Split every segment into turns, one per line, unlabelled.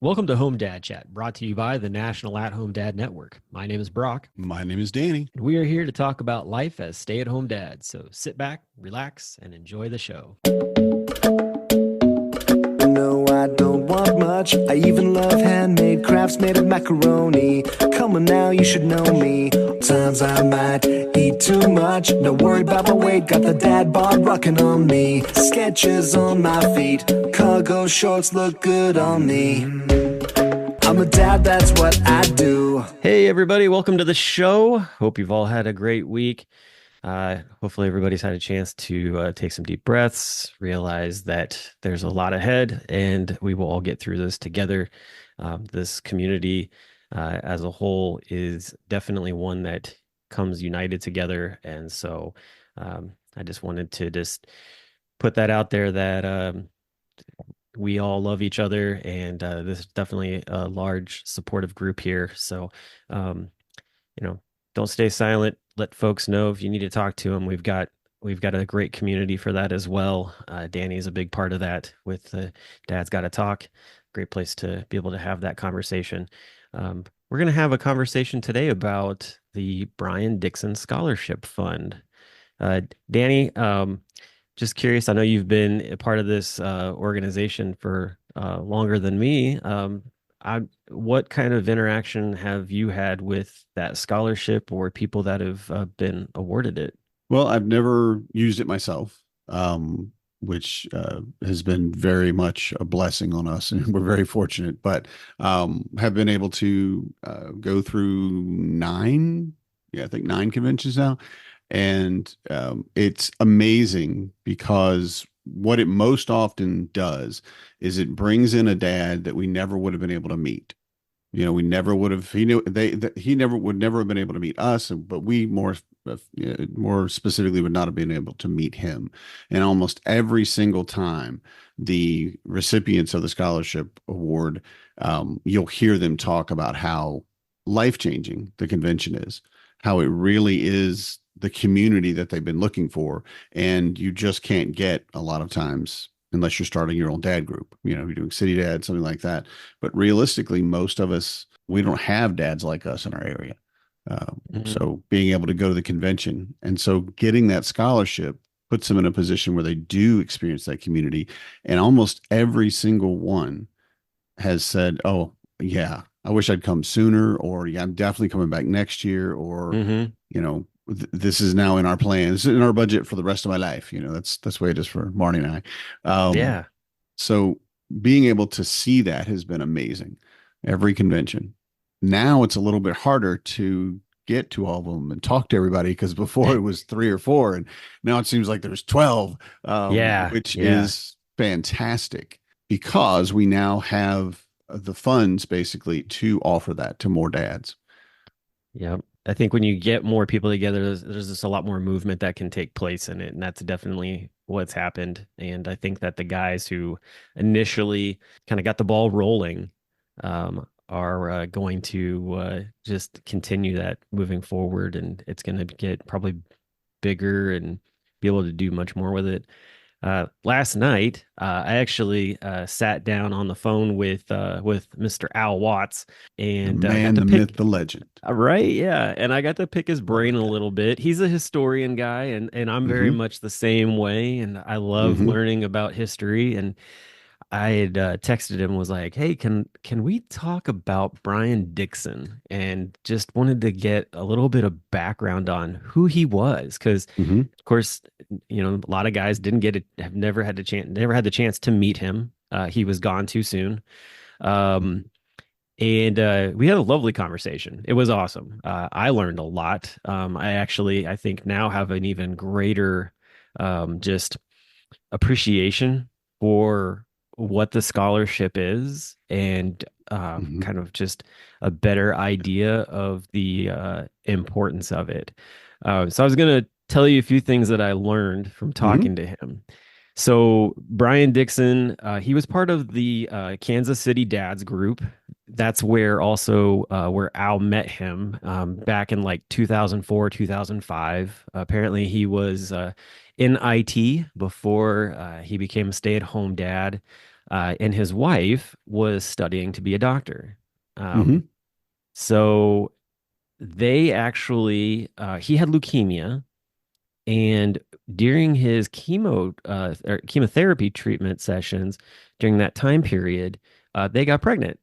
Welcome to Home Dad Chat, brought to you by the National At Home Dad Network. My name is Brock,
My name is Danny.
and we are here to talk about life as stay at home dads. So sit back, relax, and enjoy the show.
No, I don't want much. I even love handmade crafts made of macaroni. Come on now, you should know me. Times I might eat too much. No worry about my weight. Got the dad bod rocking on me. Sketches on my feet. Cargo shorts look good on me. I'm a dad, that's what I do.
Hey, everybody, welcome to the show. Hope you've all had a great week. Hopefully, everybody's had a chance to take some deep breaths, realize that there's a lot ahead, and we will all get through this together. This community as a whole is definitely one that comes united together. And so I just wanted to put that out there that we all love each other, and this is definitely a large supportive group here. So, don't stay silent. Let folks know if you need to talk to them. We've got a great community for that as well. Danny is a big part of that with Dad's Got to Talk. Great place to be able to have that conversation. We're going to have a conversation today about the Brian Dickson Scholarship Fund. Danny, just curious, I know you've been a part of this organization for longer than me. What kind of interaction have you had with that scholarship or people that have been awarded it?
Well, I've never used it myself, which has been very much a blessing on us, and we're very fortunate. But have been able to go through I think nine conventions now, and it's amazing because what it most often does is it brings in a dad that we never would have been able to meet. We never would have. He knew he never would never have been able to meet us, but we more specifically would not have been able to meet him. And almost every single time, the recipients of the scholarship award, you'll hear them talk about how life-changing the convention is, how it really is the community that they've been looking for, and you just can't get a lot of times unless you're starting your own dad group. You're doing city dad, something like that. But realistically, most of us, we don't have dads like us in our area. So being able to go to the convention, and so getting that scholarship puts them in a position where they do experience that community. And almost every single one has said, "Oh, yeah, I wish I'd come sooner," or "Yeah, I'm definitely coming back next year," or this is now in our plan. This is in our budget for the rest of my life. That's the way it is for Marnie and I.
Yeah.
So being able to see that has been amazing. Every convention. Now it's a little bit harder to get to all of them and talk to everybody, because before it was three or four, and now it seems like there's 12, which is fantastic because we now have the funds basically to offer that to more dads.
Yeah. I think when you get more people together, there's just a lot more movement that can take place in it. And that's definitely what's happened. And I think that the guys who initially kind of got the ball rolling are going to just continue that moving forward. And it's going to get probably bigger and be able to do much more with it. Last night, I actually sat down on the phone with Mr. Al Watts, and
The man, the myth, the legend.
right, yeah, and I got to pick his brain a little bit. He's a historian guy, and I'm very
Mm-hmm.
much the same way, and I love
Mm-hmm.
learning about history. And I had texted him, was like, "Hey, can we talk about Brian Dickson?" And just wanted to get a little bit of background on who he was, because
Mm-hmm.
of course, a lot of guys didn't get it, have never had the chance to meet him. He was gone too soon. Um, and we had a lovely conversation. It was awesome. I learned a lot. I think now have an even greater just appreciation for what the scholarship is, and
Mm-hmm.
kind of just a better idea of the importance of it. So I was going to tell you a few things that I learned from
Mm-hmm.
talking to him. So Brian Dickson, he was part of the Kansas City Dads group. That's where also where Al met him back in like 2004, 2005. Apparently, he was in IT before he became a stay-at-home dad. and his wife was studying to be a doctor.
Hmm.
Um, so they actually, he had leukemia, and during his or chemotherapy treatment sessions during that time period, they got pregnant,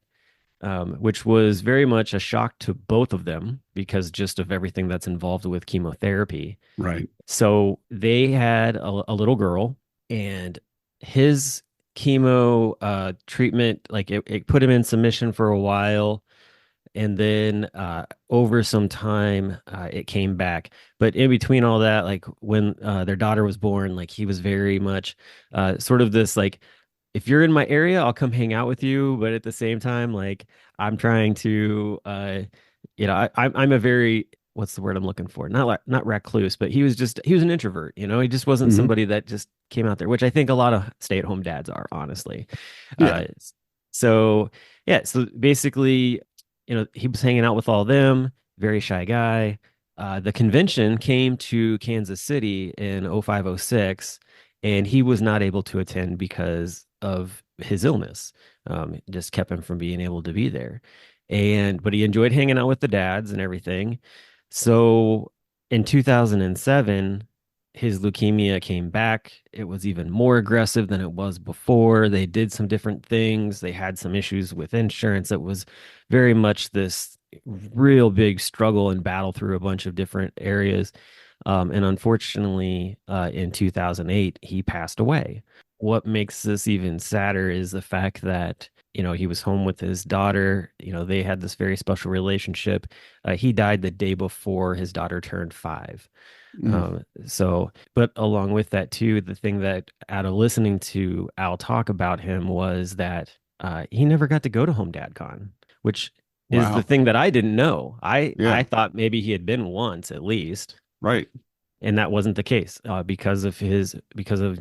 which was very much a shock to both of them because just of everything that's involved with chemotherapy.
Right.
So they had a little girl, and his chemo treatment, like it put him in submission for a while, and then over some time it came back. But in between all that, like when their daughter was born, like he was very much sort of this like, if you're in my area, I'll come hang out with you, but at the same time, like I'm trying to I'm a very, what's the word I'm looking for, not like not recluse, but he was an introvert, he just wasn't
Hmm.
somebody that just came out there, which I think a lot of stay-at-home dads are, honestly.
Yeah.
uh so yeah, so basically, he was hanging out with all them, very shy guy. The convention came to Kansas City in 0506, and he was not able to attend because of his illness. It just kept him from being able to be there. But he enjoyed hanging out with the dads and everything. So in 2007, his leukemia came back. It was even more aggressive than it was before. They did some different things. They had some issues with insurance. It was very much this real big struggle and battle through a bunch of different areas. And unfortunately, in 2008, he passed away. What makes this even sadder is the fact that, he was home with his daughter. They had this very special relationship. He died the day before his daughter turned 5.
Mm.
But along with that too, the thing that out of listening to Al talk about him was that he never got to go to Home Dad Con, which is the
Wow.
thing that I didn't know. I
Yeah.
thought maybe he had been once at least,
Right.
and that wasn't the case because of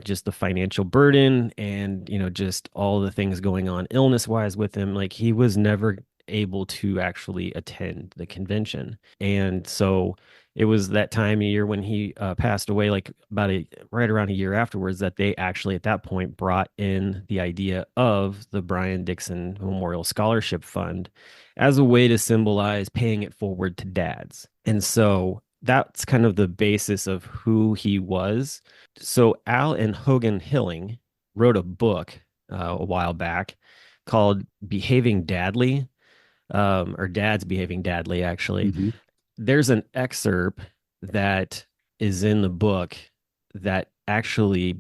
just the financial burden and just all the things going on illness wise with him. Like he was never able to actually attend the convention, and so it was that time of year when he passed away, like right around a year afterwards, that they actually at that point brought in the idea of the Brian Dickson Memorial Scholarship Fund as a way to symbolize paying it forward to dads. And so that's kind of the basis of who he was. So Al and Hogan Hilling wrote a book a while back called Behaving Dadly, or Dad's Behaving Dadly, actually.
Hmm.
There's an excerpt that is in the book that actually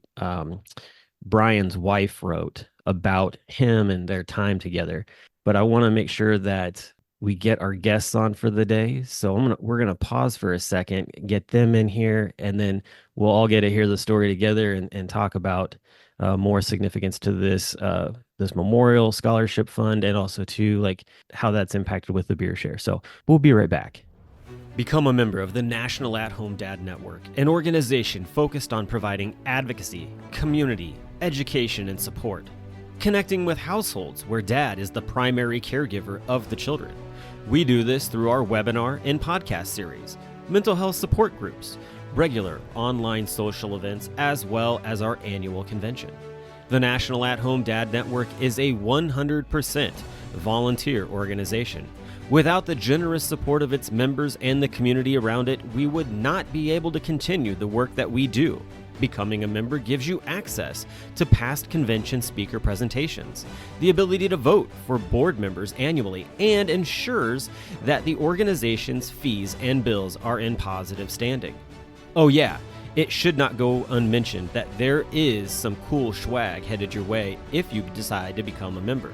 Brian's wife wrote about him and their time together. But I want to make sure that we get our guests on for the day. So we're gonna pause for a second, get them in here, and then we'll all get to hear the story together and talk about more significance to this memorial scholarship fund, and also to like how that's impacted with the beer share. So we'll be right back. Become a member of the National At Home Dad Network, an organization focused on providing advocacy, community, education, and support, connecting with households where dad is the primary caregiver of the children. We do this through our webinar and podcast series, mental health support groups, regular online social events, as well as our annual convention. The National At Home Dad Network is a 100% volunteer organization. Without the generous support of its members and the community around it, we would not be able to continue the work that we do. Becoming a member gives you access to past convention speaker presentations, the ability to vote for board members annually, and ensures that the organization's fees and bills are in positive standing. Oh yeah, it should not go unmentioned that there is some cool swag headed your way if you decide to become a member.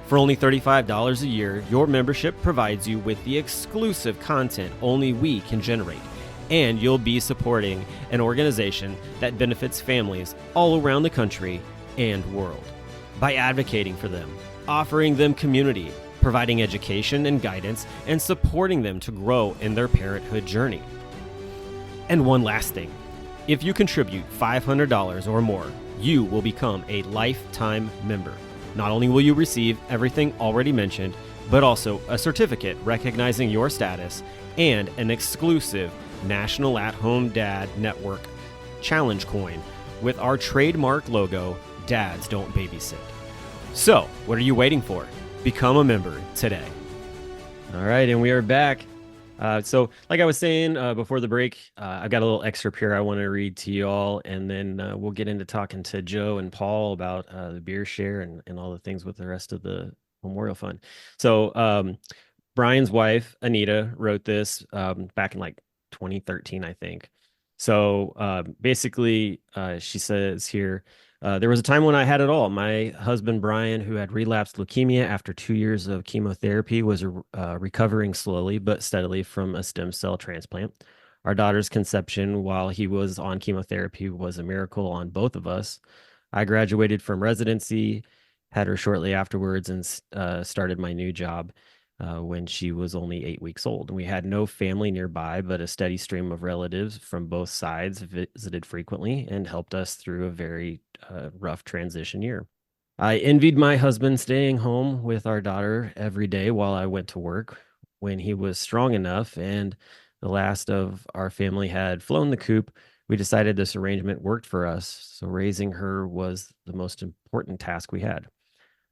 For only $35 a year, your membership provides you with the exclusive content only we can generate, and you'll be supporting an organization that benefits families all around the country and world. By advocating for them, offering them community, providing education and guidance, and supporting them to grow in their parenthood journey. And one last thing, if you contribute $500 or more, you will become a lifetime member. Not only will you receive everything already mentioned, but also a certificate recognizing your status and an exclusive National At Home Dad Network challenge coin with our trademark logo, Dads Don't Babysit. So, what are you waiting for? Become a member today. All right, and we are back. So, like I was saying before the break, I've got a little excerpt here I want to read to you all, and then we'll get into talking to Joe and Paul about the beer share and all the things with the rest of the Memorial Fund. So, Brian's wife, Anita, wrote this back in like 2013, I think. So basically, she says here, there was a time when I had it all. My husband, Brian, who had relapsed leukemia after 2 years of chemotherapy, was recovering slowly but steadily from a stem cell transplant. Our daughter's conception while he was on chemotherapy was a miracle on both of us. I graduated from residency, had her shortly afterwards, and started my new job when she was only 8 weeks old. And we had no family nearby, but a steady stream of relatives from both sides visited frequently and helped us through a very rough transition year. I envied my husband staying home with our daughter every day while I went to work. When he was strong enough and the last of our family had flown the coop, we decided this arrangement worked for us. So raising her was the most important task we had.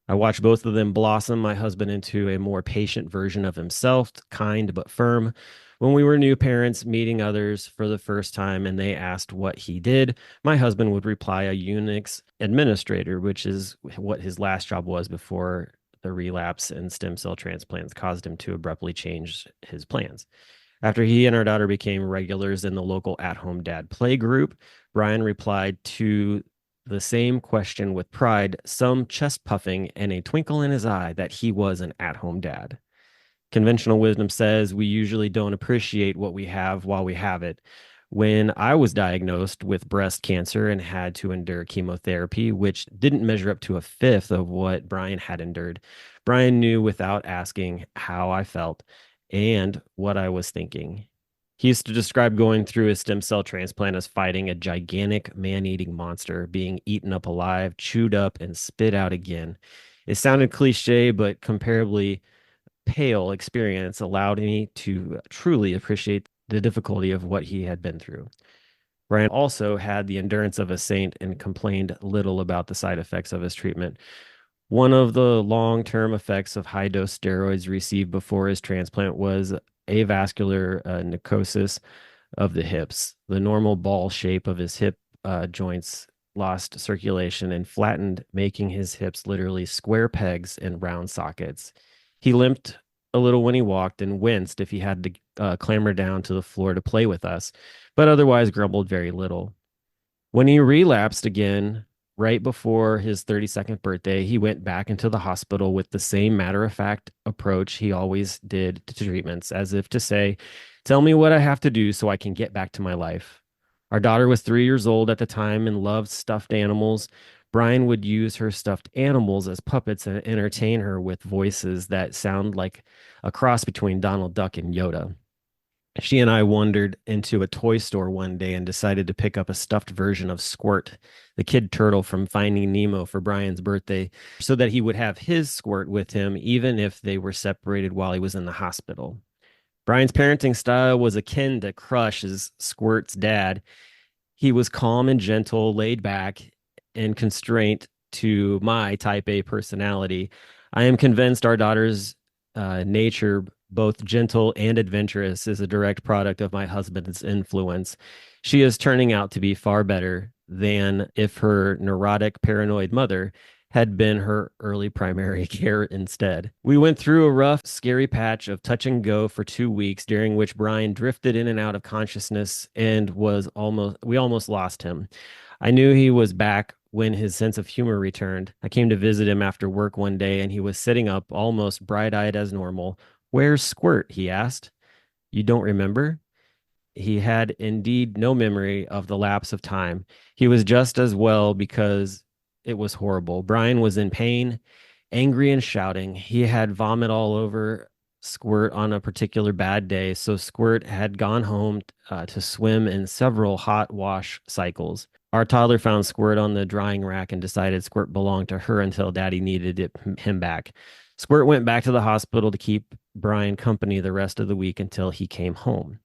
I watched both of them blossom my husband into a more patient version of himself, kind but firm. When we were new parents meeting others for the first time and they asked what he did, my husband would reply a Unix administrator, which is what his last job was before the relapse and stem cell transplants caused him to abruptly change his plans. After he and our daughter became regulars in the local at-home dad play group, Brian replied to the same question with pride, some chest puffing and a twinkle in his eye that he was an at-home dad. Conventional wisdom says we usually don't appreciate what we have while we have it. When I was diagnosed with breast cancer and had to endure chemotherapy, which didn't measure up to a fifth of what Brian had endured, Brian knew without asking how I felt and what I was thinking. He used to describe going through his stem cell transplant as fighting a gigantic man-eating monster, being eaten up alive, chewed up, and spit out again. It sounded cliche, but comparably pale experience allowed me to truly appreciate the difficulty of what he had been through. Brian also had the endurance of a saint and complained little about the side effects of his treatment. One of the long-term effects of high-dose steroids received before his transplant was avascular necrosis of the hips. The normal ball shape of his hip joints lost circulation and flattened, making his hips literally square pegs and round sockets. He limped a little when he walked and winced if he had to clamber down to the floor to play with us, but otherwise grumbled very little. When he relapsed again, right before his 32nd birthday, he went back into the hospital with the same matter-of-fact approach he always did to treatments, as if to say, tell me what I have to do so I can get back to my life. Our daughter was 3 years old at the time and loved stuffed animals. Brian would use her stuffed animals as puppets and entertain her with voices that sound like a cross between Donald Duck and Yoda. She and I wandered into a toy store one day and decided to pick up a stuffed version of Squirt, the kid turtle from Finding Nemo, for Brian's birthday, so that he would have his Squirt with him, even if they were separated while he was in the hospital. Brian's parenting style was akin to Crush's Squirt's dad. He was calm and gentle, laid back, and constraint to my type A personality. I am convinced our daughter's nature, both gentle and adventurous, is a direct product of my husband's influence. She is turning out to be far better than if her neurotic, paranoid mother had been her early primary care instead. We went through a rough, scary patch of touch and go for 2 weeks, during which Brian drifted in and out of consciousness and we almost lost him. I knew he was back when his sense of humor returned. I came to visit him after work one day, and he was sitting up, almost bright-eyed as normal. Where's Squirt? He asked. You don't remember? He had indeed no memory of the lapse of time. He was just as well because it was horrible. Brian was in pain, angry and shouting. He had vomit all over Squirt on a particular bad day, so Squirt had gone home to swim in several hot wash cycles. Our toddler found Squirt on the drying rack and decided Squirt belonged to her until Daddy needed him back. Squirt went back to the hospital to keep Brian company the rest of the week until he came home.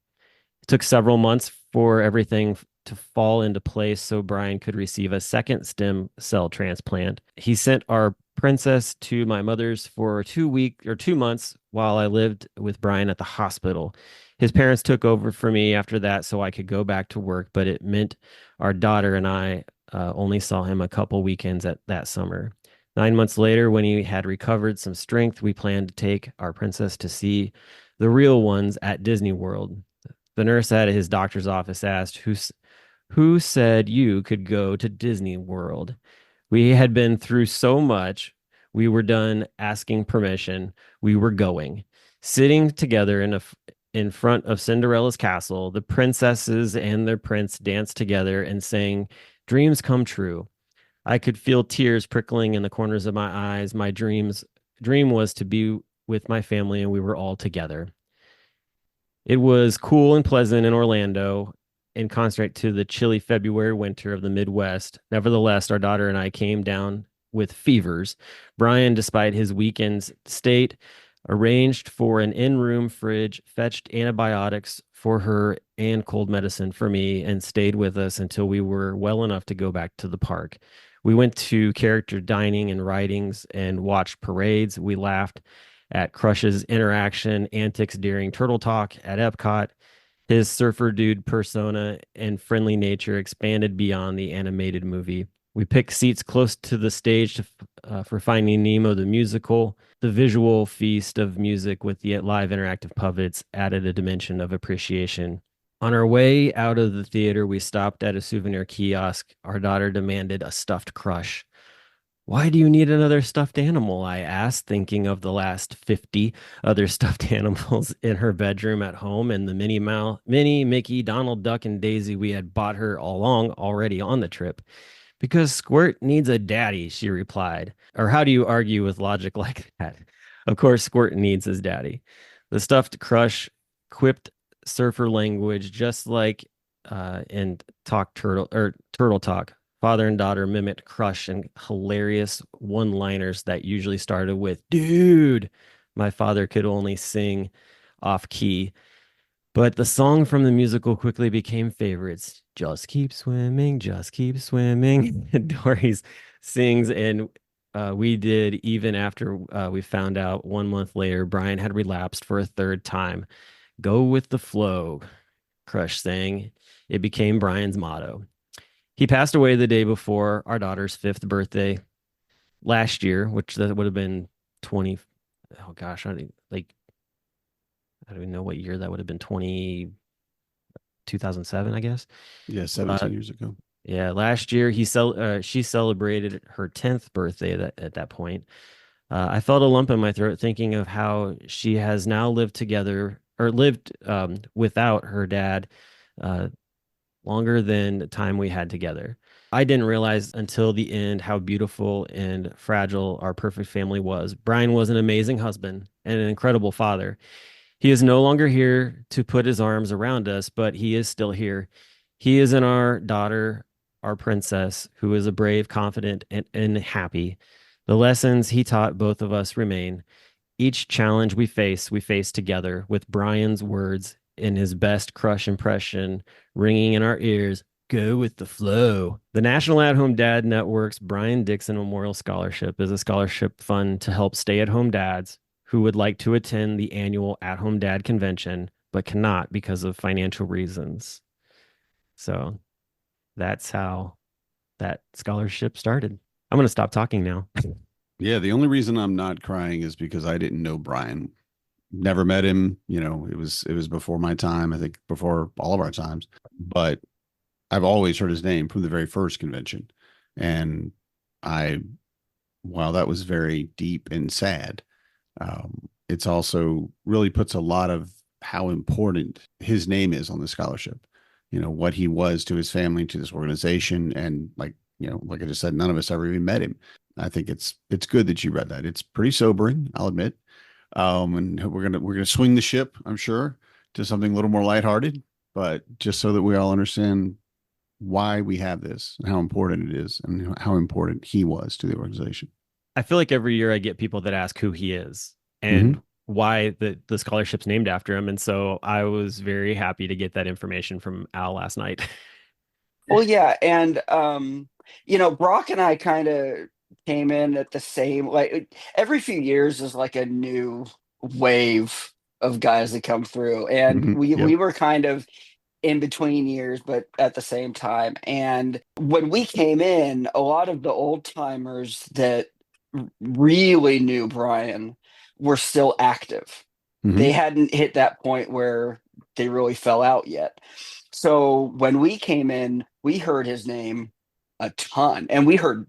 It took several months for everything to fall into place so Brian could receive a second stem cell transplant. He sent our princess to my mother's for 2 months while I lived with Brian at the hospital. His parents took over for me after that so I could go back to work, but it meant our daughter and I only saw him a couple weekends at that summer. 9 months later, when he had recovered some strength, we planned to take our princess to see the real ones at Disney World. The nurse at his doctor's office asked, who said you could go to Disney World? We had been through so much. We were done asking permission. We were going. Sitting together in front of Cinderella's castle, the princesses and their prince danced together and sang dreams come true. I could feel tears prickling in the corners of my eyes. My dream was to be with my family and we were all together. It was cool and pleasant in Orlando, in contrast to the chilly February winter of the Midwest. Nevertheless, our daughter and I came down with fevers. Brian, despite his weakened state, arranged for an in-room fridge, fetched antibiotics for her and cold medicine for me, and stayed with us until we were well enough to go back to the park. We went to character dining and ridings and watched parades. We laughed at Crush's interaction antics during Turtle Talk at Epcot. His surfer dude persona and friendly nature expanded beyond the animated movie. We picked seats close to the stage for Finding Nemo the musical. The visual feast of music with the live interactive puppets added a dimension of appreciation. On our way out of the theater, we stopped at a souvenir kiosk. Our daughter demanded a stuffed crush. Why do you need another stuffed animal? I asked, thinking of the last 50 other stuffed animals in her bedroom at home and the Minnie, Mickey, Donald Duck, and Daisy we had bought her all along already on the trip. Because Squirt needs a daddy, she replied. Or how do you argue with logic like that? Of course, Squirt needs his daddy. The stuffed crush quipped surfer language just like in Talk Turtle or Turtle Talk. Father and daughter mimicked Crush and hilarious one-liners that usually started with "Dude." My father could only sing off key, but the song from the musical quickly became favorites. Just keep swimming, just keep swimming. Dory's sings, and we did even after we found out 1 month later Brian had relapsed for a third time. Go with the flow, Crush sang. It became Brian's motto. He passed away the day before our daughter's fifth birthday last year, which that would have been 20. Oh gosh, I don't even know what year that would have been. 2007, I guess.
Yeah,
Uh,
17 years ago.
yeah, last year she celebrated her 10th birthday at that point. I felt a lump in my throat thinking of how she has now lived together or lived without her dad uh, longer than the time we had together. I didn't realize until the end how beautiful and fragile our perfect family was. Brian was an amazing husband and an incredible father. He is no longer here to put his arms around us, but he is still here. He is in our daughter, our princess, who is a brave, confident, and happy. The lessons he taught both of us remain. Each challenge we face together with Brian's words in his best Crush impression ringing in our ears. Go with the flow. The National At Home Dad Network's Brian Dickson Memorial Scholarship is a scholarship fund to help stay at home dads who would like to attend the annual At Home Dad Convention but cannot because of financial reasons. So that's how that scholarship started. I'm going to stop talking now.
Yeah, the only reason I'm not crying is because I didn't know Brian. Never met him. It was before my time, I think before all of our times. But I've always heard his name from the very first convention. And I, while that was very deep and sad, it's also really puts a lot of how important his name is on the scholarship. What he was to his family, to this organization, and like I just said, none of us ever even met him. I think it's good that you read that. It's pretty sobering, I'll admit. And we're gonna swing the ship, I'm sure, to something a little more lighthearted, but just so that we all understand why we have this and how important it is and how important he was to the organization.
I feel like every year I get people that ask who he is
Mm-hmm.
and why the scholarship's named after him. And so I was very happy to get that information from Al last night.
Well, yeah, and Brock and I kind of came in at the same, like every few years is like a new wave of guys that come through, and
Mhm.
we
Yep.
were kind of in between years, but at the same time. And when we came in, a lot of the old timers that really knew Brian were still active. They
Hmm.
hadn't hit that point where they really fell out yet. So when we came in, we heard his name a ton, and we heard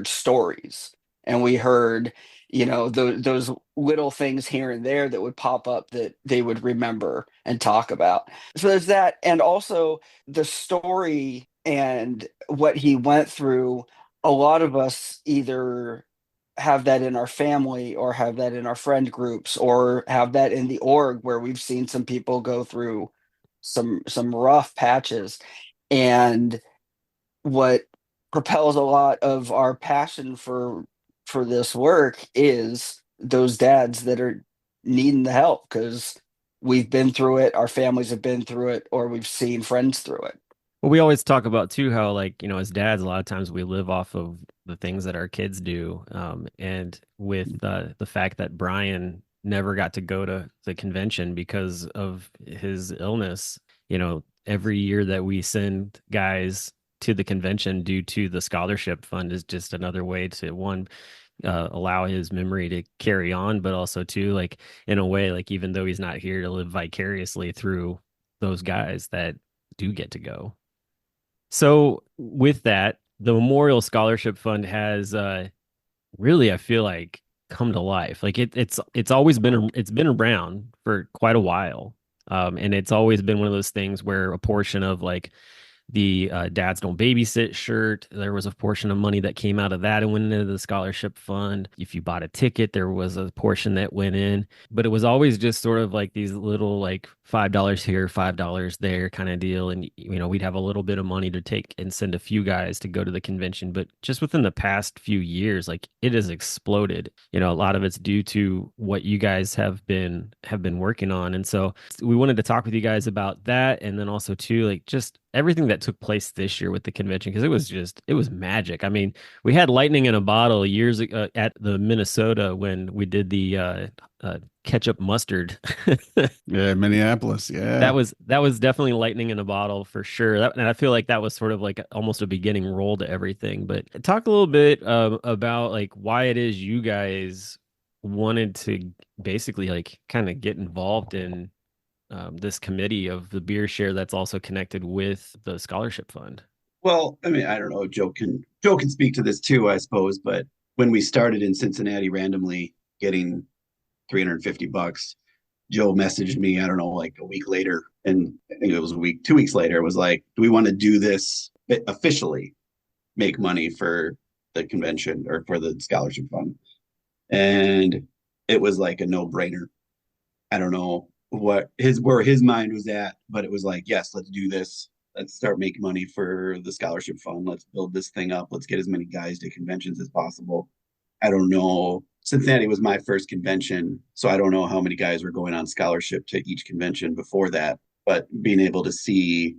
stories, and we heard those little things here and there that would pop up that they would remember and talk about. So there's that, and also the story and what he went through. A lot of us either have that in our family or have that in our friend groups or have that in the org where we've seen some people go through some rough patches. And what propels a lot of our passion for this work is those dads that are needing the help because we've been through it, our families have been through it, or we've seen friends through it.
Well, we always talk about too how like, as dads, a lot of times we live off of the things that our kids do. And with the fact that Brian never got to go to the convention because of his illness, every year that we send guys to the convention due to the scholarship fund is just another way to one, allow his memory to carry on, but also too, like in a way, like even though he's not here to live vicariously through those guys that do get to go. So with that, the Memorial Scholarship Fund has really, I feel like, come to life. Like it's always been around for quite a while. And it's always been one of those things where a portion of like the dads don't babysit shirt. There was a portion of money that came out of that and went into the scholarship fund. If you bought a ticket, there was a portion that went in, but it was always just sort of like these little like $5 here, $5 there kind of deal. And, we'd have a little bit of money to take and send a few guys to go to the convention. But just within the past few years, like it has exploded. A lot of it's due to what you guys have been working on. And so we wanted to talk with you guys about that. And then also too, like just everything that took place this year with the convention because it was magic. I mean, we had lightning in a bottle years ago at the Minnesota when we did the ketchup mustard.
Yeah, Minneapolis.
that
Yeah.
was that was definitely lightning in a bottle for sure. And I feel like that was sort of like almost a beginning role to everything. But talk a little bit about like why it is you guys wanted to basically like kind of get involved in this committee of the beer share that's also connected with the scholarship fund.
Well, I mean, I don't know. Joe can speak to this too, I suppose. But when we started in Cincinnati randomly getting $350, Joe messaged me, I don't know, like a week later. And I think it was a week, 2 weeks later, it was like, do we want to do this officially, make money for the convention or for the scholarship fund? And it was like a no-brainer. I don't know where his mind was at, but it was like, yes, let's do this. Let's start making money for the scholarship fund. Let's build this thing up. Let's get as many guys to conventions as possible. I don't know. Cincinnati was my first convention, so I don't know how many guys were going on scholarship to each convention before that. But being able to see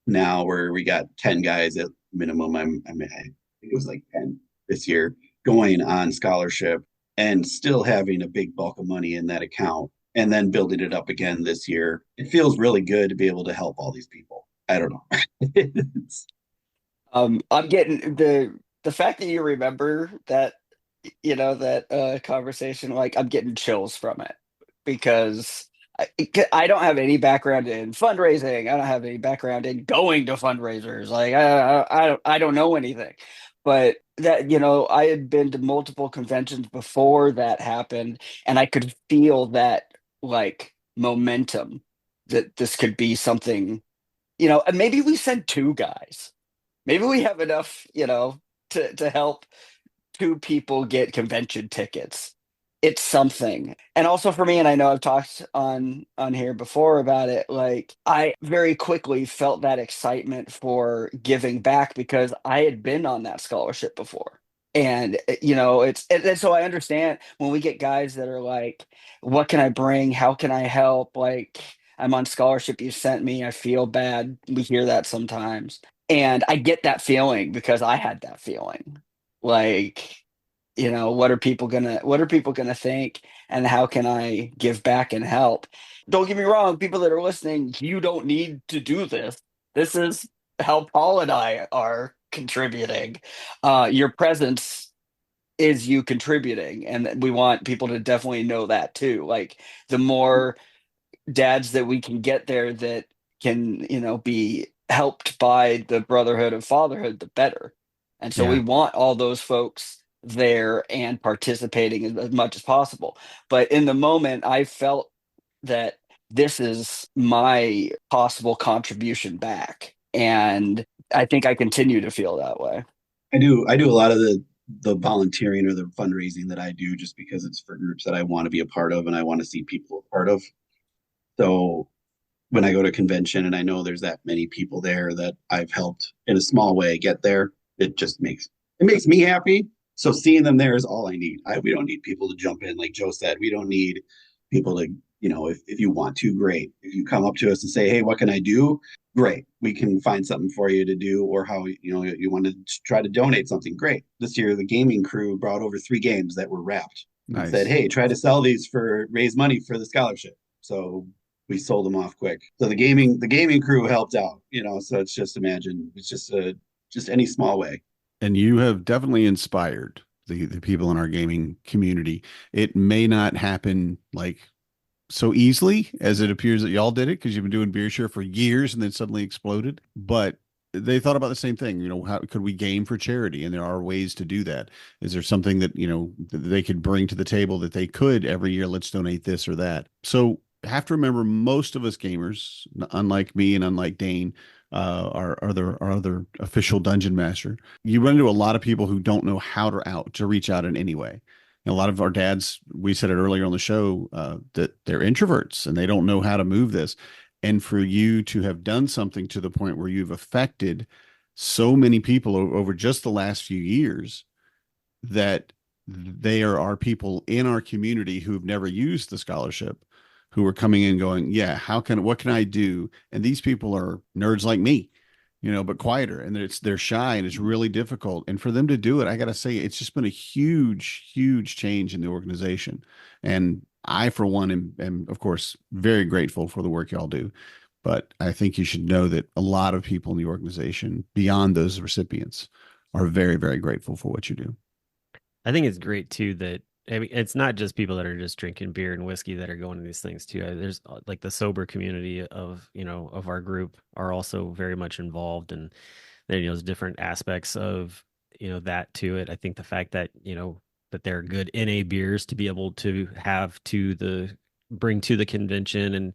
now where we got 10 guys at minimum, I mean, I think it was like 10 this year going on scholarship and still having a big bulk of money in that account and then building it up again this year. It feels really good to be able to help all these people. I don't know.
I'm getting the fact that you remember that, that conversation, like I'm getting chills from it because I don't have any background in fundraising. I don't have any background in going to fundraisers. Like I don't know anything, but that, I had been to multiple conventions before that happened, and I could feel that like momentum that this could be something, and maybe we send two guys. Maybe we have enough, to help two people get convention tickets. It's something. And also for me, and I know I've talked on here before about it, like I very quickly felt that excitement for giving back because I had been on that scholarship before. And and so I understand when we get guys that are like, what can I bring? How can I help? Like I'm on scholarship you sent me. I feel bad. We hear that sometimes. And I get that feeling because I had that feeling. Like, what are people gonna think, and how can I give back and help? Don't get me wrong, people that are listening, you don't need to do this. This is how Paul and I are contributing. Your presence is you contributing, and we want people to definitely know that too. Like, the more dads that we can get there that can, be helped by the brotherhood of fatherhood, the better. And so we
Yeah.
want all those folks there and participating as much as possible. But in the moment, I felt that this is my possible contribution back. And I think I continue to feel that way.
I do a lot of the volunteering or the fundraising that I do just because it's for groups that I want to be a part of and I want to see people a part of. So when I go to convention and I know there's that many people there that I've helped in a small way get there, it makes me happy. So seeing them there is all I need. We don't need people to jump in, like Joe said. We don't need people to, if you want to, great. If you come up to us and say, hey, what can I do? Great. We can find something for you to do, or how, you want to try to donate something. Great. This year, the gaming crew brought over 3 games that were wrapped and said,
Nice.
hey, try to sell these for raise money for the scholarship. So we sold them off quick. So the gaming crew helped out, so it's just imagine it's just any small way.
And you have definitely inspired the people in our gaming community. It may not happen like so easily as it appears that y'all did it because you've been doing beer share for years and then suddenly exploded. But they thought about the same thing. How could we game for charity? And there are ways to do that. Is there something that, they could bring to the table that they could every year? Let's donate this or that. So have to remember most of us gamers, unlike me and unlike Dane, our other official dungeon master, you run into a lot of people who don't know how to reach out in any way. And a lot of our dads, we said it earlier on the show, that they're introverts and they don't know how to move this. And for you to have done something to the point where you've affected so many people over just the last few years, that they are our people in our community who've never used the scholarship, who are coming in going, yeah, what can I do? And these people are nerds like me, but quieter, and they're shy and it's really difficult. And for them to do it, I got to say, it's just been a huge, huge change in the organization. And I, for one, am of course very grateful for the work y'all do. But I think you should know that a lot of people in the organization, beyond those recipients, are very, very grateful for what you do.
I think it's great too that I mean it's not just people that are just drinking beer and whiskey that are going to these things too. There's like the sober community of of our group are also very much involved, and then there's different aspects of that to it. I think the fact that that they're good NA beers to be able to have to the bring to the convention, and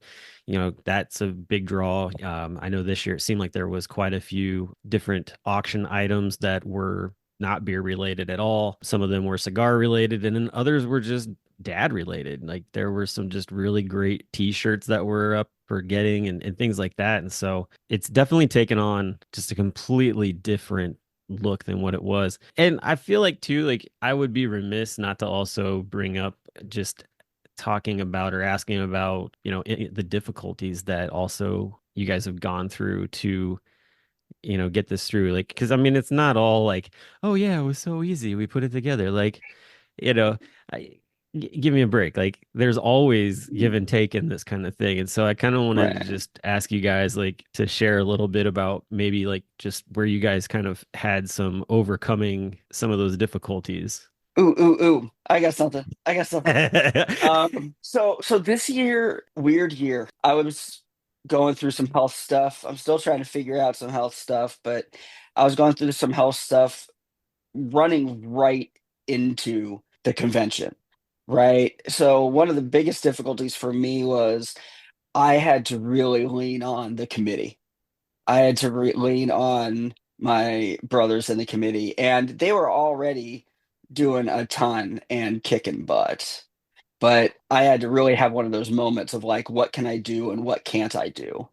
that's a big draw. I know this year it seemed like there was quite a few different auction items that were not beer related at all. Some of them were cigar related, and then others were just dad related. Like there were some just really great t-shirts that were up for getting, and things like that. And so it's definitely taken on just a completely different look than what it was. And I feel like too, like I would be remiss not to also bring up just talking about or asking about, the difficulties that also you guys have gone through to get this through. Like, because I mean, it's not all like, oh yeah, it was so easy, we put it together. Like, you know I, give me a break. Like there's always give and take in this kind of thing. And so I kind of wanted to
Right.
just ask you guys like to share a little bit about maybe like just where you guys kind of had some overcoming some of those difficulties.
Ooh, ooh, ooh. I got something. I got something. So this year, weird year. I was going through some health stuff. I'm still trying to figure out some health stuff, but I was going through some health stuff running right into the convention. Right. So one of the biggest difficulties for me was I had to really lean on the committee. I had to lean on my brothers in the committee, and they were already doing a ton and kicking butt. But I had to really have one of those moments of like, what can I do and what can't I do?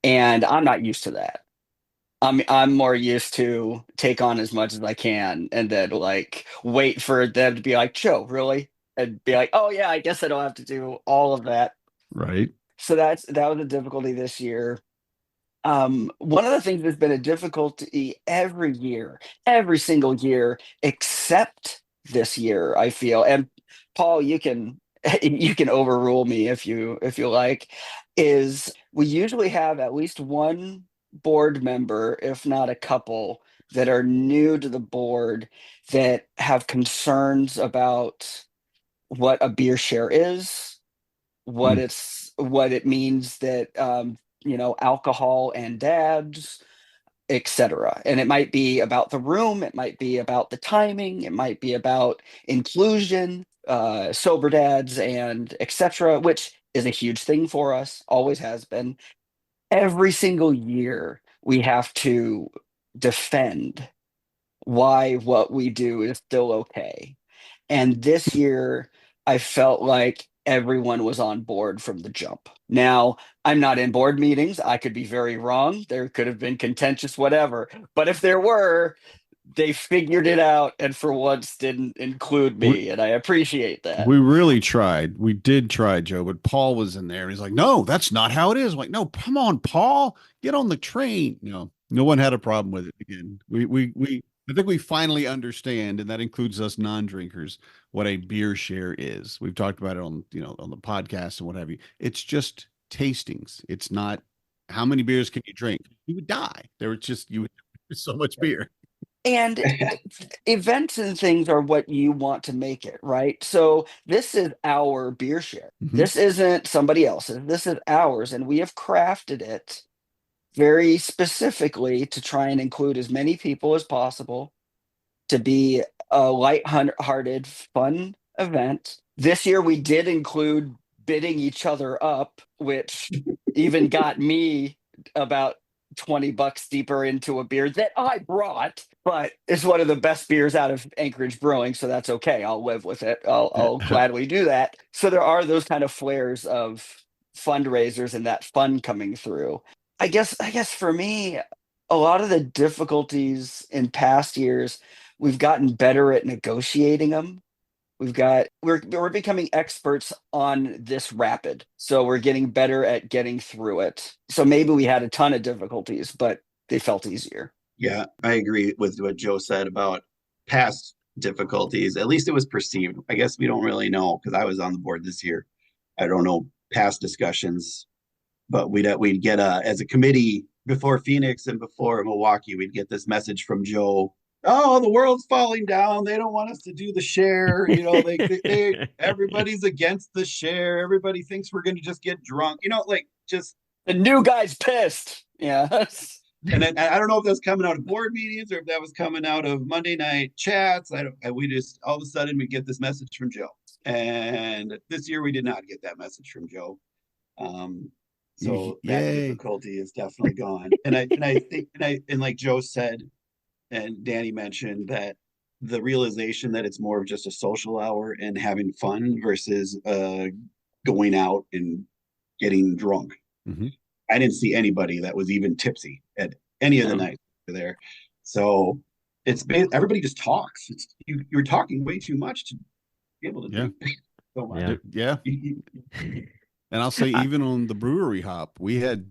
And I'm not used to that. I'm more used to take on as much as I can and then like wait for them to be like, Joe, really? And be like, oh yeah, I guess I don't have to do all of that.
Right.
So that was a difficulty this year. One of the things that's been a difficulty every year, every single year, except this year, I feel, and Paul, you can you can overrule me if you like, is we usually have at least one board member, if not a couple, that are new to the board that have concerns about what a beer share is,
Mm.
what it means that alcohol and dads, etc. And it might be about the room, it might be about the timing, it might be about inclusion, sober dads, and etc., which is a huge thing for us, always has been. Every single year, we have to defend why what we do is still okay. And this year, I felt like everyone was on board from the jump. Now, I'm not in board meetings. I could be very wrong. There could have been contentious, whatever. But if there were, they figured it out and for once didn't include
We,
me. And I appreciate that.
we really tried. We did try, Joe, but Paul was in there. He's like, no, that's not how it is. I'm like, no, come on, Paul, get on the train. No one had a problem with it. Again, I think we finally understand, and that includes us non-drinkers, what a beer share is. We've talked about it on, on the podcast and what have you. It's just tastings. It's not how many beers can you drink? You would die. There was just you would so much beer.
And events and things are what you want to make it, right? So this is our beer share.
Mhm.
This isn't somebody else's. This is ours. And we have crafted it very specifically to try and include as many people as possible, to be a light-hearted, fun event. This year we did include bidding each other up, which even got me about $20 deeper into a beer that I brought, but it's one of the best beers out of Anchorage Brewing, so that's okay. I'll live with it. I'll gladly do that. So there are those kind of flares of fundraisers and that fun coming through. I guess for me, a lot of the difficulties in past years, we've gotten better at negotiating them. We're becoming experts on this rapid. So we're getting better at getting through it. So maybe we had a ton of difficulties, but they felt easier.
Yeah, I agree with what Joe said about past difficulties. At least it was perceived. I guess we don't really know because I was on the board this year. I don't know past discussions, but we'd get as a committee before Phoenix and before Milwaukee, we'd get this message from Joe. Oh, the world's falling down. They don't want us to do the share. Everybody's against the share. Everybody thinks we're going to just get drunk. Like just
The new guy's pissed. Yeah.
and then I don't know if that's coming out of board meetings or if that was coming out of Monday night chats. I don't. We just all of a sudden we get this message from Joe, and this year we did not get that message from Joe. So that
Yay.
difficulty is definitely gone. And I think and like Joe said, and Danny mentioned that the realization that it's more of just a social hour and having fun versus going out and getting drunk.
Mhm.
I didn't see anybody that was even tipsy at any of the
No.
nights there. So everybody just talks. You're talking way too much to be able to
Yeah.
drink so much.
Yeah.
Yeah. And I'll say, even on the brewery hop, we had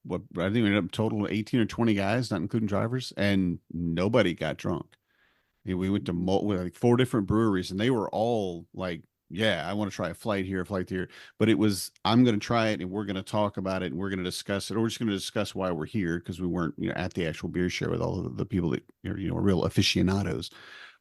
what I think we ended up total 18 or 20 guys, not including drivers, and nobody got drunk. We went to like 4 different breweries, and they were all like, yeah, I want to try a flight here, a flight there. But it was, I'm going to try it and we're going to talk about it and we're going to discuss it. Or we're just going to discuss why we're here because we weren't, at the actual beer share with all of the people that are real aficionados.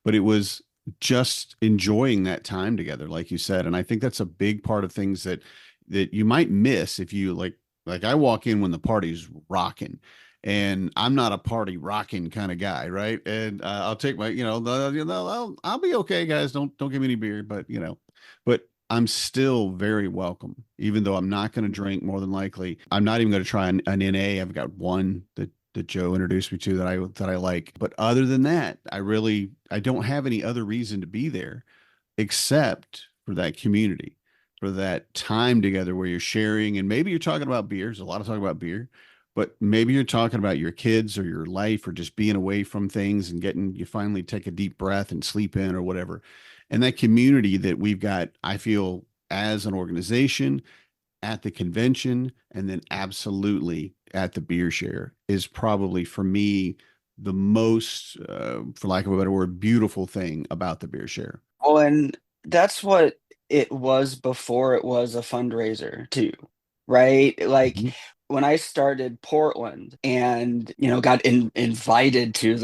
But it was just enjoying that time together, like you said. And I think that's a big part of things that you might miss if you like I walk in when the party's rocking, and I'm not a party rocking kind of guy, right? And I'll take my, I'll be okay, guys. Don't give me any beer, but I'm still very welcome, even though I'm not going to drink. More than likely, I'm not even going to try an NA. I've got one that Joe introduced me to that I like, but other than that, I don't have any other reason to be there except for that community, for that time together where you're sharing. And maybe you're talking about beer. There's a lot of talk about beer, but maybe you're talking about your kids or your life or just being away from things and you finally take a deep breath and sleep in or whatever. And that community that we've got, I feel, as an organization at the convention, and then absolutely at the beer share is probably for me the most, for lack of a better word, beautiful thing about the beer share.
Well, and that's what it was before it was a fundraiser too, right? Like
Mhm.
when I started Portland and got invited to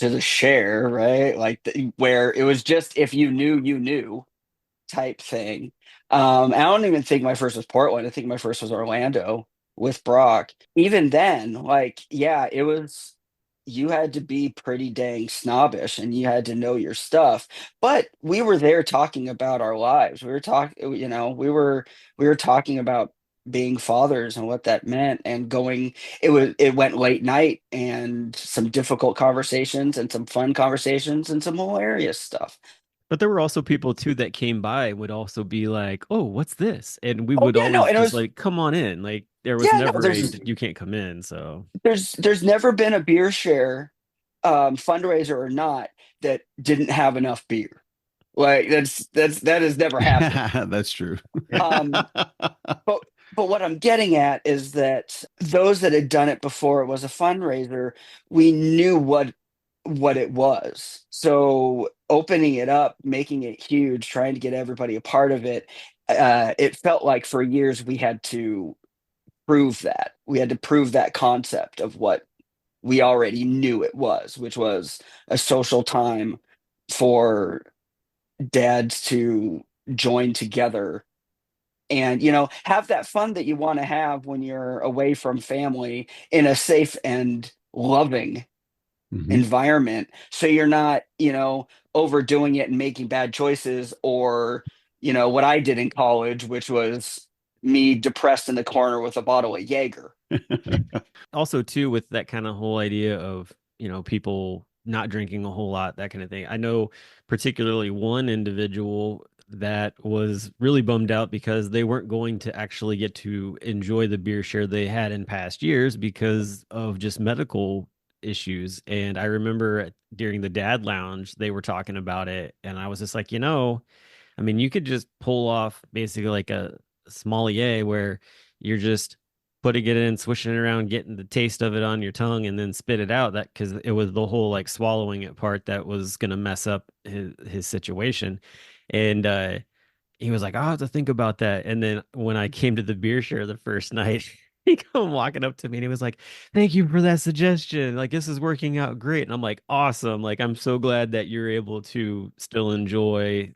the share, right? Like where it was just if you knew, you knew type thing. I don't even think my first was Portland. I think my first was Orlando with Brock. Even then, like, yeah, it was, you had to be pretty dang snobbish and you had to know your stuff. But we were there talking about our lives. We were talking, we were talking about being fathers and what that meant and going, it went late night and some difficult conversations and some fun conversations and some hilarious stuff.
But there were also people too that came by would also be like, "Oh, what's this?" And we
Oh
would
yeah, no,
always
and it
just
was,
like, "Come on in." Like there was
yeah, no,
never a you can't come in. So
there's never been a beer share, fundraiser or not, that didn't have enough beer. Like that has never happened.
That's true.
Um, but what I'm getting at is that those that had done it before it was a fundraiser, we knew what it was. So opening it up, making it huge, trying to get everybody a part of it, it felt like for years we had to prove that. We had to prove that concept of what we already knew it was, which was a social time for dads to join together and have that fun that you want to have when you're away from family in a safe and loving
Mhm.
environment, so you're not overdoing it and making bad choices, or what I did in college, which was me depressed in the corner with a bottle of Jaeger.
also too with that kind of whole idea of people not drinking a whole lot, that kind of thing. I know particularly one individual that was really bummed out because they weren't going to actually get to enjoy the beer share they had in past years because of just medical issues. And I remember during the dad lounge they were talking about it, and I was just like, I mean, you could just pull off basically like a sommelier where you're just putting it in, swishing it around, getting the taste of it on your tongue, and then spit it out. That because it was the whole like swallowing it part that was gonna mess up his situation. And he was like, I'll have to think about that. And then when I came to the beer share the first night, he come walking up to me and he was like, "Thank you for that suggestion. Like this is working out great." And I'm like, "Awesome. Like I'm so glad that you're able to still enjoy,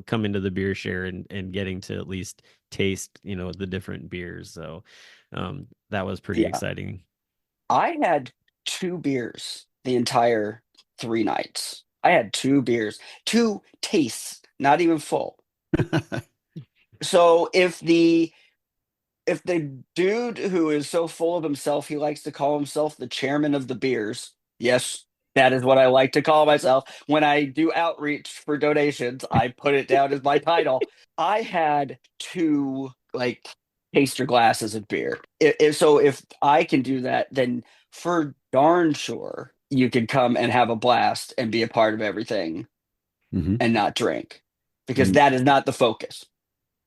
coming to the beer share and getting to at least taste, the different beers." So that was pretty
Yeah,
exciting.
I had two beers the entire 3 nights. I had two beers, two tastes, not even full. So if the dude who is so full of himself, he likes to call himself the chairman of the beers. Yes, that is what I like to call myself. When I do outreach for donations, I put it down as my title. I had two like taster glasses of beer. So if I can do that, then for darn sure you can come and have a blast and be a part of everything
Mhm.
and not drink, because
And
that is not the focus.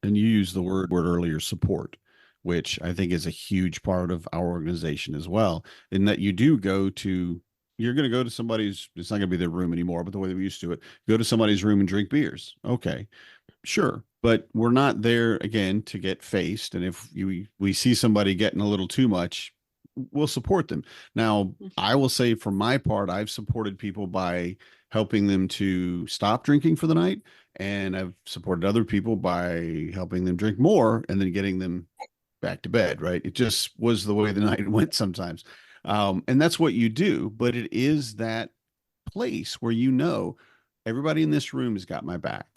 and you used the word earlier, support, which I think is a huge part of our organization as well. In that you do go to, you're going to go to somebody's, it's not going to be their room anymore, but the way that we used to it, go to somebody's room and drink beers. Okay, sure. But we're not there again to get faced. And if we see somebody getting a little too much, we'll support them. Now, I will say for my part, I've supported people by helping them to stop drinking for the night. And I've supported other people by helping them drink more and then getting them back to bed, right? It just was the way the night went sometimes. And that's what you do. But it is that place where everybody in this room has got my back.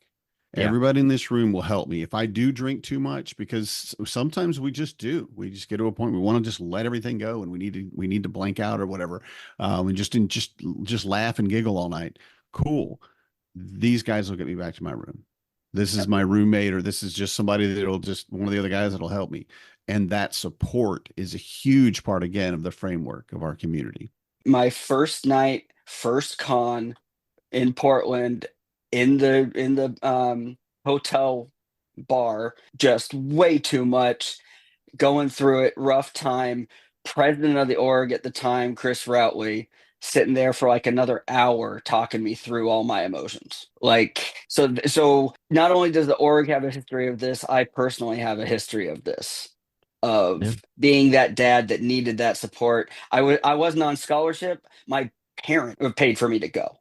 Yeah.
Everybody in this room will help me if I do drink too much, because sometimes we just do. We just get to a point we want to just let everything go, and we need to blank out or whatever, and just laugh and giggle all night. Cool. These guys will get me back to my room. This is my roommate, or this is just somebody that'll just one of the other guys that'll help me. And that support is a huge part again of the framework of our community.
My first night, first con in Portland, in the hotel bar, just way too much, going through it, rough time. president of the org at the time, Chris Routley, sitting there for like another hour talking me through all my emotions. Like, so not only does the org have a history of this, I personally have a history of this,
Yeah.
of being that dad that needed that support. I wasn't on scholarship. My parent paid for me to go.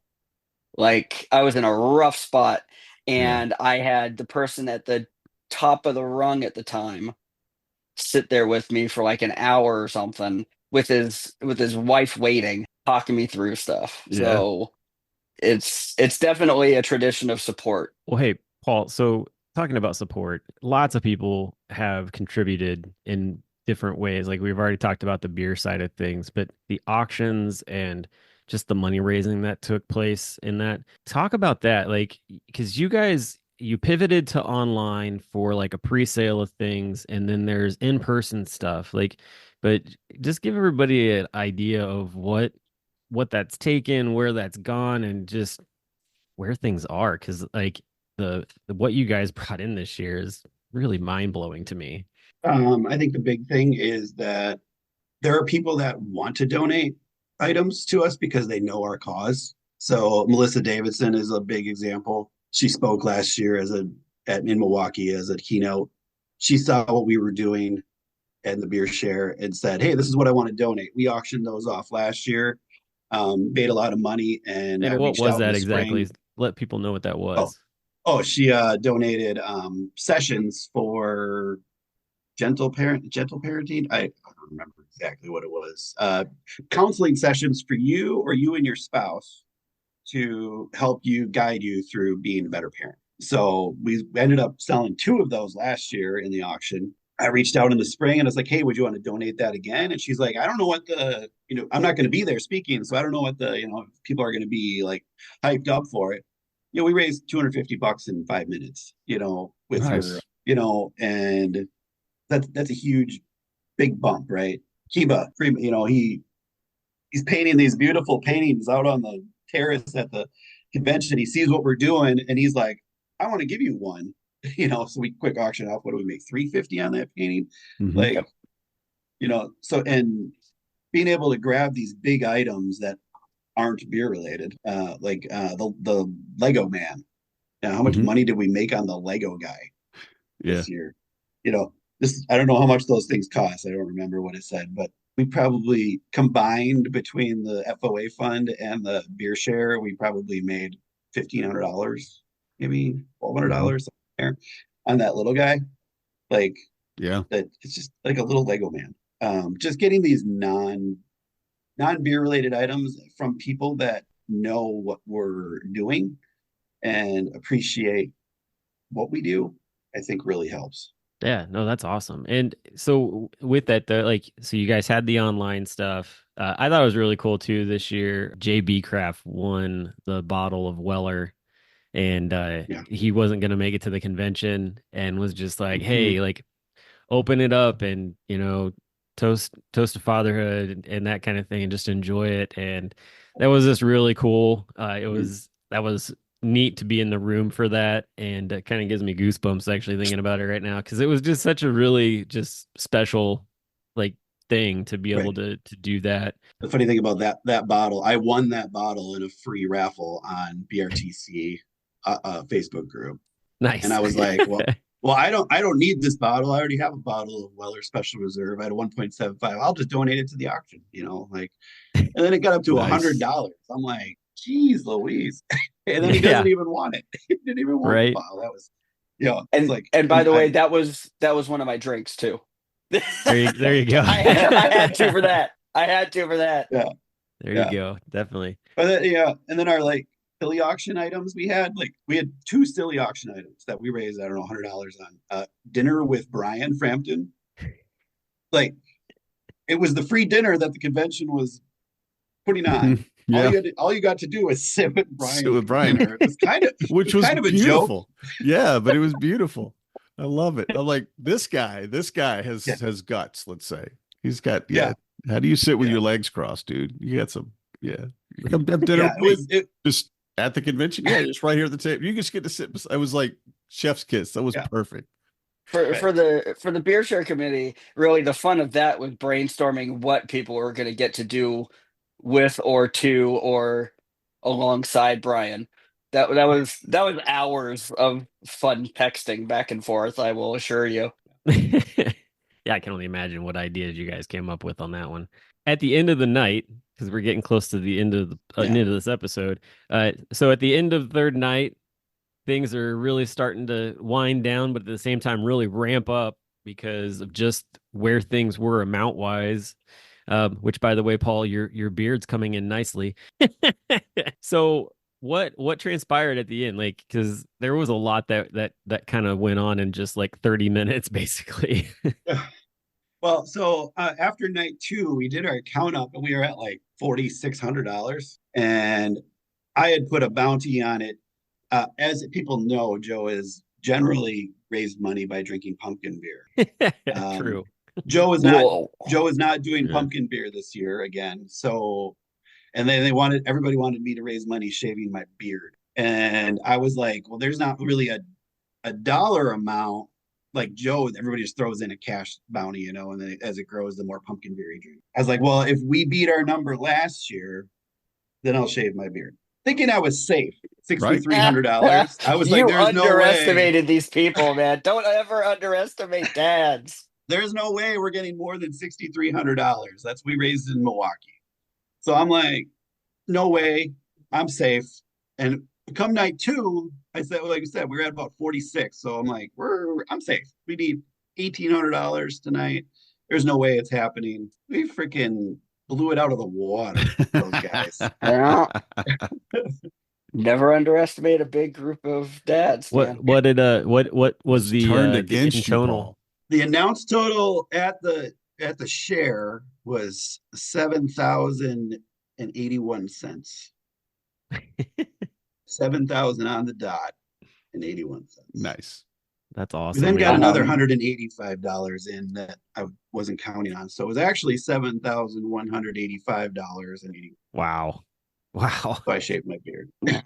Like, I was in a rough spot,
Yeah.
and I had the person at the top of the rung at the time sit there with me for like an hour or something with his wife waiting, talking me through stuff.
Yeah.
So it's definitely a tradition of support.
Well, hey, Paul, so talking about support, lots of people have contributed in different ways. Like we've already talked about the beer side of things, but the auctions and just the money raising that took place in that. Talk about that. Like, because you guys, you pivoted to online for like a pre-sale of things, and then there's in-person stuff. Like, but just give everybody an idea of what that's taken, where that's gone, and just where things are, because like the what you guys brought in this year is really mind blowing to me.
I think the big thing is that there are people that want to donate items to us because they know our cause. So Melissa Davidson is a big example. She spoke last year in Milwaukee as a keynote. She saw what we were doing and the beer share and said, "Hey, this is what I want to donate." We auctioned those off last year, made a lot of money, and I
And what
reached
was
out in
that
the
exactly?
spring.
Let people know what that
Oh,
was.
she donated sessions for gentle parenting. I don't remember exactly what it was. Counseling sessions for you or you and your spouse to help you guide you through being a better parent. So we ended up selling two of those last year in the auction. I reached out in the spring and I was like, "Hey, would you want to donate that again?" And she's like, "I don't know what I'm not going to be there speaking, so I don't know what people are going to be like hyped up for it." We raised $250 in 5 minutes, with her,
Nice.
and that's a huge big bump, right? Kiba, he's painting these beautiful paintings out on the terrace at the convention. He sees what we're doing and he's like, "I want to give you one." So we quick auction off. What do we make? 350 on that painting?
Mm-hmm.
Like,
Yep.
so and being able to grab these big items that aren't beer related, like the Lego man. Now, how much
Mm-hmm.
money did we make on the Lego guy
Yeah.
this year? You know, I don't know how much those things cost. I don't remember what it said, but we probably combined between the FOA fund and the beer share, we probably made $1,500, maybe
Mm-hmm.
$1,200 there on that little guy. Like
Yeah.
that, it's just like a little Lego man. Just getting these non beer related items from people that know what we're doing and appreciate what we do, I think really helps.
Yeah, no, that's awesome. And so with that, like, so you guys had the online stuff. I thought it was really cool too this year. JB Craft won the bottle of Weller, and
Yeah.
he wasn't going to make it to the convention, and was just like,
Mhm.
hey, like, open it up and toast to fatherhood and that kind of thing, and just enjoy it. And that was just really cool. That was neat to be in the room for that, and it kind of gives me goosebumps actually thinking about it right now, because it was just such a really just special like thing to be able
Right.
to do that.
The funny thing about that bottle, I won that bottle in a free raffle on BRTC Facebook group, and
Nice.
I was like, well, I don't need this bottle. I already have a bottle of Weller Special Reserve. I had a 1.75. I'll just donate it to the auction, like. And then it got up to
Nice.
$100. I'm like, geez, Louise. And then he doesn't
Yeah,
even want it. He didn't even want the
right.
bottle. That was, it's
And
like,
and by
and
the
I,
way, that was one of my drinks too.
There you go.
I had to for that. I had to for that.
yeah,
There you
yeah.
go, definitely.
But then, and then our like silly auction items we had two silly auction items that we raised, I don't know, $100 on. Dinner with Brian Frampton. Like it was the free dinner that the convention was putting on.
Yeah.
All you got to do was sit with
Sit
Brian
with
for
Brian,
dinner. It was kind of it
which
was
was
kind of a joke.
beautiful. Yeah, but it was beautiful. I love it. I'm like, this guy
Yeah,
has guts, let's say. He's got, yeah.
yeah,
How do you sit with
yeah,
your legs crossed, dude? You got some, yeah. You come have dinner
yeah.
with
It
me.
was it.
Just at the convention. Yeah, just right here at the table. You just get to sit. I was like chef's kiss. That was
Yeah,
perfect.
For the beer share committee, really the fun of that was brainstorming what people were going to get to do with or to or alongside Brian. That was hours of fun texting back and forth, I will assure you.
Yeah, I can only imagine what ideas you guys came up with on that one. At the end of the night, because we're getting close to the end of the
Yeah.
end of this episode. So at the end of the third night, things are really starting to wind down, but at the same time, really ramp up because of just where things were amount wise. Which, by the way, Paul, your beard's coming in nicely. So what transpired at the end? Like, because there was a lot that kind of went on in just like 30 minutes, basically.
Well, so after night 2, we did our count up and we were at like $4,600. And I had put a bounty on it. As people know, Joe has generally raised money by drinking pumpkin beer.
True.
Joe is
Whoa.
not doing
Yeah.
pumpkin beer this year again. So, and then everybody wanted me to raise money shaving my beard. And I was like, well, there's not really a dollar amount like Joe. Everybody just throws in a cash bounty, and then as it grows, the more pumpkin beer you drink. I was like, well, if we beat our number last year, then I'll shave my beard. Thinking I was safe. $6,300. I was like,
You
there's no way.
underestimated these people, man. Don't ever underestimate dads.
There's no way we're getting more than $6,300. That's we raised in Milwaukee. So I'm like, no way. I'm safe. And come night 2, I said, like I said, we were at about 46. So I'm like, I'm safe. We need $1,800 tonight. There's no way it's happening. We freaking blew it out of the water, those guys.
Yeah. Never underestimate a big group of dads, man.
What was
It's turned
the
against you,
total?
Paul.
The announced total at the share was $7,081. 7,000 on the dot and 81 cents.
Nice.
That's
We
awesome.
then got
man.
another $185 in that I wasn't counting on. So it was actually $7,185 and 80.
Wow. Wow.
So I shaved my beard.
Well,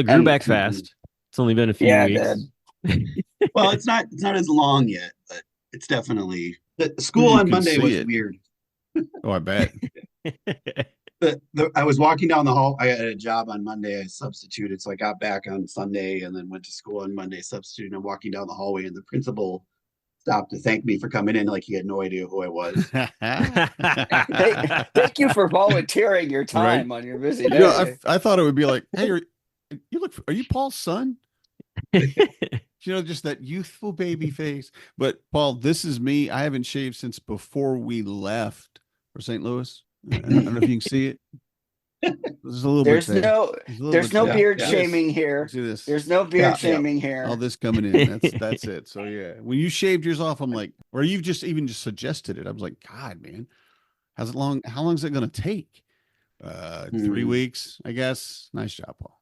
it grew
And-
back fast. It's only been a few
Yeah,
weeks.
Well, it's not as long yet, but it's definitely the school
You
on
can
Monday
see
was
it.
weird.
Oh, I bet.
I was walking down the hall. I had a job on Monday. I substituted. So I got back on Sunday and then went to school on Monday, substituted. I'm walking down the hallway and the principal stopped to thank me for coming in like he had no idea who I was.
Thank you for volunteering your time on your busy day.
I thought it would be like, hey, are you Paul's son? Just that youthful baby face. But Paul, this is me. I haven't shaved since before we left for St. Louis. I don't know if you can see it. There's a little
There's
bit there.
there's no
there.
beard
Yeah.
shaming here.
See this?
There's no beard shaming here.
All this coming in. That's it. So yeah, when you shaved yours off, I'm like, or you've just suggested it. I was like, God, man, how long is it going to take? 3 weeks, I guess. Nice job, Paul.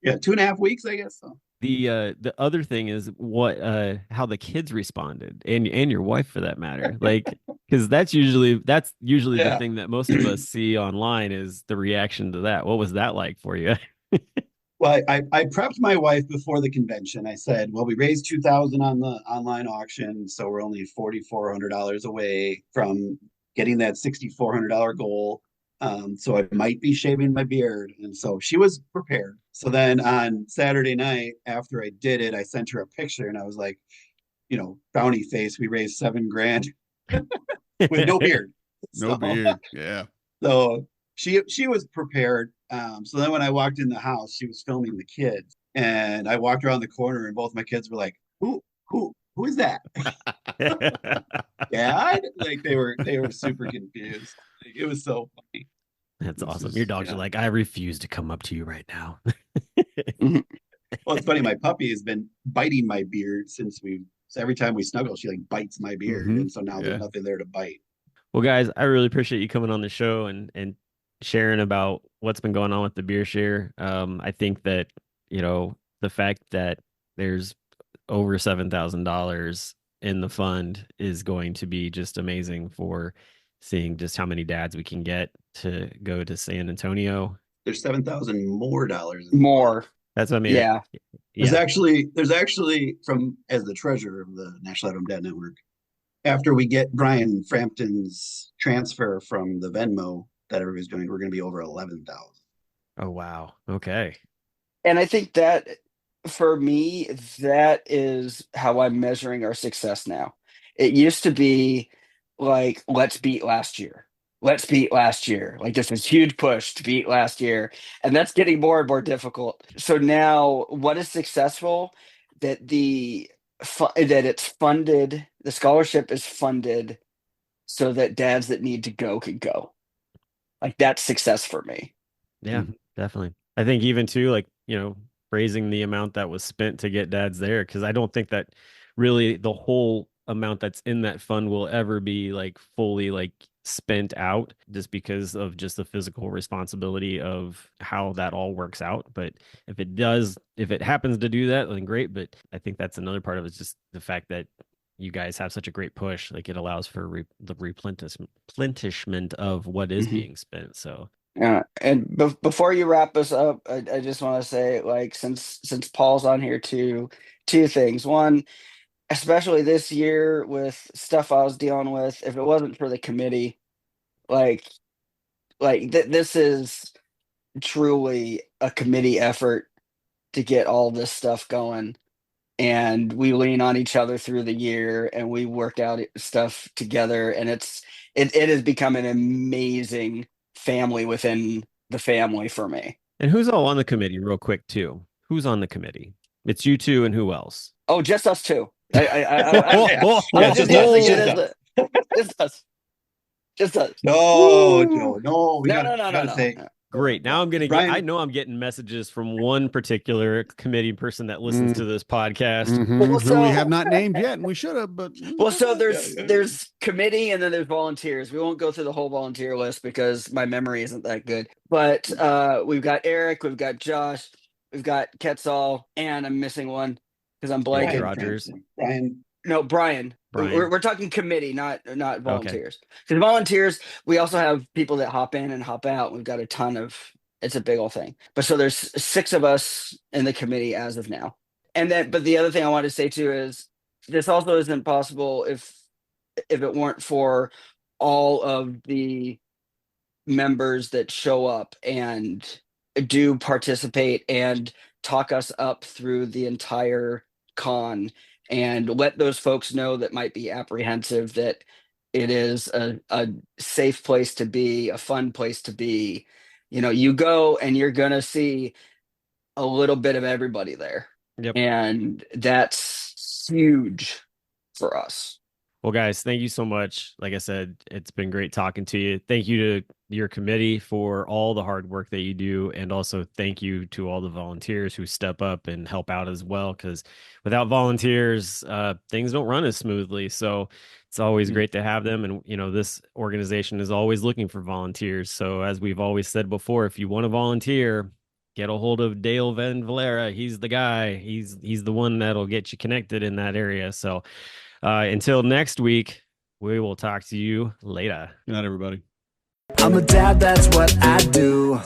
Yeah, 2.5 weeks, I guess. So.
The other thing is how the kids responded and your wife for that matter, like, because that's usually the thing that most of us see online is the reaction to that. What was that like for you?
Well, I prepped my wife before the convention. I said, well, we raised $2,000 on the online auction, so we're only $4,400 away from getting that $6,400 goal. So I might be shaving my beard. And so she was prepared. So then on Saturday night, after I did it, I sent her a picture and I was like, bounty face, we raised $7,000 with no beard.
No beard. Yeah.
So she was prepared. So then when I walked in the house, she was filming the kids. And I walked around the corner and both my kids were like, who is that? Dad? Like they were super confused. It was so funny.
That's awesome. Your dogs are like, I refuse to come up to you right now.
Well, it's funny. My puppy has been biting my beard so every time we snuggle, she like bites my beard.
Mhm.
And so now there's nothing there to bite.
Well, guys, I really appreciate you coming on the show and sharing about what's been going on with the beer share. I think that, the fact that there's over $7,000 in the fund is going to be just amazing for seeing just how many dads we can get to go to San Antonio.
There's $7,000 more dollars.
More.
That's what I mean.
Yeah.
there's actually from as the treasurer of the National At Home Dad Network, after we get Brian Frampton's transfer from the Venmo that everybody's doing, we're going to be over 11,000.
Oh, wow. Okay.
And I think that for me, that is how I'm measuring our success now. It used to be like, let's beat last year. Let's beat last year. Like there's this huge push to beat last year. And that's getting more and more difficult. So now what is successful? That that it's funded, the scholarship is funded so that dads that need to go can go. Like that's success for me.
Yeah, definitely. I think even too, like, raising the amount that was spent to get dads there, because I don't think that really the whole amount that's in that fund will ever be like fully like spent out just because of just the physical responsibility of how that all works out. But if it happens to do that, then great. But I think that's another part of it, is just the fact that you guys have such a great push. Like it allows for the replenishment of what is being spent. So
Yeah, and before you wrap us up, I just want to say, like, since Paul's on here too, two things. One, especially this year with stuff I was dealing with, if it wasn't for the committee, like, this is truly a committee effort to get all this stuff going, and we lean on each other through the year, and we work out stuff together, and it has become an amazing family within the family for me.
and who's all on the committee, real quick, too? Who's on the committee? It's you two and who else?
Oh, just us two. I'm just
just us,
using it
just
as
us.
just us. Just us.
No, Joe, no, we
No,
got
no, no, no,
to
no.
say,
Great. Now I'm gonna
Brian,
I know I'm getting messages from one particular committee person that listens to this podcast.
Well,
Who we
so
have not named yet, and we should have, but
yeah,
there's committee and then there's volunteers. We won't go through the whole volunteer list because my memory isn't that good. But we've got Eric, we've got Josh, we've got Quetzal, and I'm missing one because I'm
Jake
blanking.
Rogers.
Brian,
No, Brian.
Brian.
We're talking committee, not
Okay.
volunteers. Because volunteers, we also have people that hop in and hop out. We've got a ton of. It's a big old thing. But so there's 6 of us in the committee as of now. And then, but the other thing I wanted to say too is this also isn't possible if it weren't for all of the members that show up and do participate and talk us up through the entire con and let those folks know that might be apprehensive that it is a safe place to be, a fun place to be. You go and you're gonna see a little bit of everybody there,
Yep.
and that's huge for us.
Well, guys, thank you so much. Like I said, it's been great talking to you. Thank you to your committee for all the hard work that you do. And also thank you to all the volunteers who step up and help out as well. Because without volunteers, things don't run as smoothly. So it's always great to have them. And, this organization is always looking for volunteers. So as we've always said before, if you want to volunteer, get a hold of Dale Van Valera. He's the guy. He's the one that'll get you connected in that area. So until next week, we will talk to you later.
good night, everybody.
I'm a dad, that's what I do.